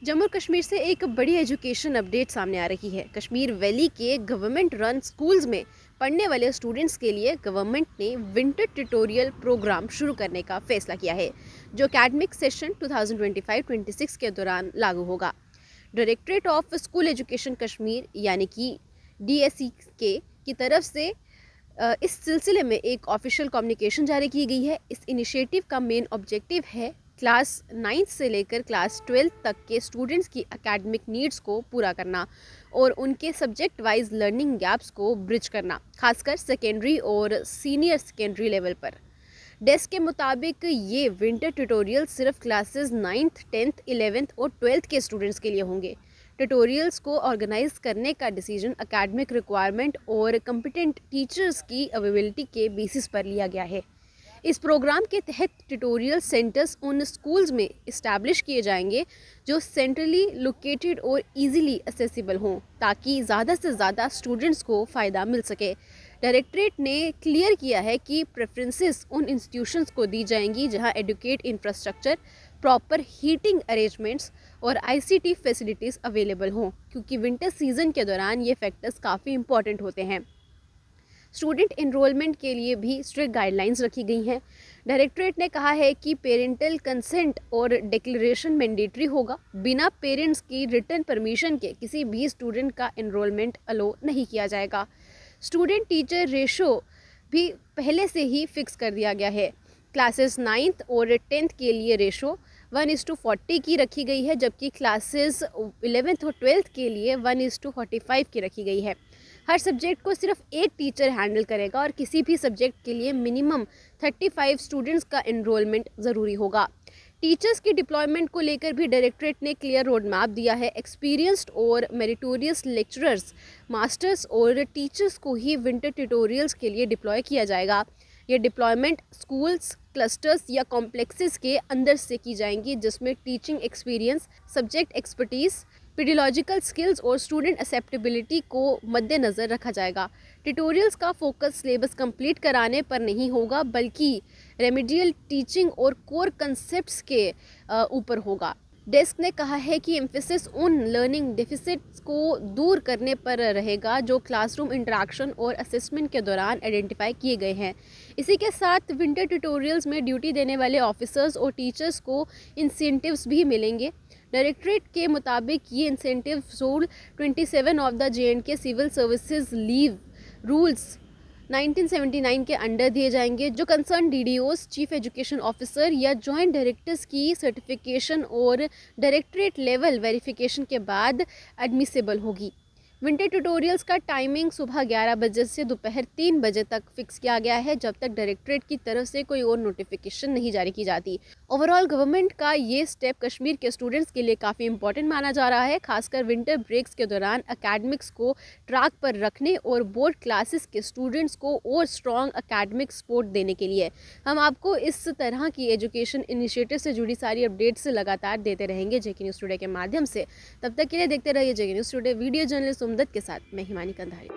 जम्मू और कश्मीर से एक बड़ी एजुकेशन अपडेट सामने आ रही है। कश्मीर वैली के गवर्नमेंट रन स्कूल्स में पढ़ने वाले स्टूडेंट्स के लिए गवर्नमेंट ने विंटर ट्यूटोरियल प्रोग्राम शुरू करने का फैसला किया है, जो एकेडमिक सेशन 2025-26 के दौरान लागू होगा। Directorate of school education Kashmir यानी कि DSE के की तरफ से इस सिलसिले में एक ऑफिशियल कम्युनिकेशन जारी की गई है। इस इनिशिएटिव का मेन ऑब्जेक्टिव है क्लास 9 से लेकर क्लास 12 तक के स्टूडेंट्स की एकेडमिक नीड्स को पूरा करना और उनके सब्जेक्ट वाइज लर्निंग गैप्स को ब्रिज करना, खासकर सेकेंडरी और सीनियर सेकेंडरी लेवल पर। डेस्क के मुताबिक ये विंटर ट्यूटोरियल सिर्फ क्लासेस 9th, 10th, 11th और 12th के स्टूडेंट्स के लिए होंगे। ट्यूटोरियल्स को ऑर्गेनाइज करने का डिसीजन एकेडमिक रिक्वायरमेंट और कम्पिटेंट टीचर्स की अवेलेबिलिटी के बेसिस पर लिया गया है। इस प्रोग्राम के तहत ट्यूटोरियल सेंटर्स उन स्कूल्स में इस्टेब्लिश किए जाएंगे जो सेंट्रली लोकेटेड और इजीली एक्सेसिबल हों, ताकि ज़्यादा से ज़्यादा स्टूडेंट्स को फ़ायदा मिल सके। डायरेक्टरेट ने क्लियर किया है कि प्रेफरेंसेस उन इंस्टीट्यूशंस को दी जाएंगी जहां adequate infrastructure, proper heating arrangements और ICT फैसिलिटीज़ अवेलेबल हों, क्योंकि विंटर सीजन के दौरान ये फैक्टर्स काफ़ी इंपॉर्टेंट होते हैं। स्टूडेंट इनरोलमेंट के लिए भी स्ट्रिक्ट गाइडलाइंस रखी गई हैं। डायरेक्टरेट ने कहा है कि पेरेंटल कंसेंट और डिक्लेरेशन मैंडेटरी होगा। बिना पेरेंट्स की रिटर्न परमिशन के किसी भी स्टूडेंट का इनरोलमेंट अलो नहीं किया जाएगा। स्टूडेंट टीचर रेशो भी पहले से ही फिक्स कर दिया गया है। क्लासेस 9th और 10th के लिए रेशो 1:40 की रखी गई है, जबकि क्लासेस 11th और 12th के लिए 1:45 की रखी गई है। हर सब्जेक्ट को सिर्फ एक टीचर हैंडल करेगा और किसी भी सब्जेक्ट के लिए मिनिमम 35 स्टूडेंट्स का एनरोलमेंट ज़रूरी होगा। टीचर्स की डिप्लॉयमेंट को लेकर भी डायरेक्टरेट ने क्लियर रोड मैप दिया है। एक्सपीरियंस्ड और मेरिटोरियस लेक्चरर्स, मास्टर्स और टीचर्स को ही विंटर ट्यूटोरियल्स के लिए डिप्लॉय किया जाएगा। ये डिप्लॉयमेंट स्कूल्स, क्लस्टर्स या कॉम्प्लेक्सेस के अंदर से की जाएंगी, जिसमें teaching experience, subject expertise, pedagogical skills और स्टूडेंट एक्सेप्टेबिलिटी को मद्देनज़र रखा जाएगा। ट्यूटोरियल्स का फोकस सिलेबस कंप्लीट कराने पर नहीं होगा, बल्कि रेमेडियल टीचिंग और कोर कंसेप्ट्स के ऊपर होगा। डेस्क ने कहा है कि एम्फेसिस उन लर्निंग डेफिसिट्स को दूर करने पर रहेगा जो क्लासरूम इंटरेक्शन और असेसमेंट के दौरान आइडेंटिफाई किए गए हैं। इसी के साथ विंटर ट्यूटोरियल्स में ड्यूटी देने वाले ऑफिसर्स और टीचर्स को इंसेंटिव्स भी मिलेंगे। डायरेक्टरेट के मुताबिक ये incentive rule 27 of the J&K civil services leave rules 1979 के अंडर दिए जाएंगे, जो concern DDOs, chief education officer या जॉइंट डायरेक्टर्स की सर्टिफिकेशन और डायरेक्टरेट लेवल वेरिफिकेशन के बाद एडमिसिबल होगी। विंटर ट्यूटोरियल्स का टाइमिंग सुबह 11 बजे से दोपहर 3 बजे तक फिक्स किया गया है, जब तक डायरेक्टरेट की तरफ से कोई और नोटिफिकेशन नहीं जारी की जाती। ओवरऑल गवर्नमेंट का ये स्टेप कश्मीर के स्टूडेंट्स के लिए काफ़ी इंपॉर्टेंट माना जा रहा है, खासकर विंटर ब्रेक्स के दौरान एकेडमिक्स को ट्रैक पर रखने और बोर्ड क्लासेस के स्टूडेंट्स को और स्ट्रॉन्ग एकेडमिक सपोर्ट देने के लिए। हम आपको इस तरह की एजुकेशन इनिशिएटिव से जुड़ी सारी अपडेट्स लगातार देते रहेंगे JK न्यूज़ टुडे के माध्यम से। तब तक के लिए देखते रहिए JK news today. Video journalist उमदत के साथ मैं हिमानी कंधारी।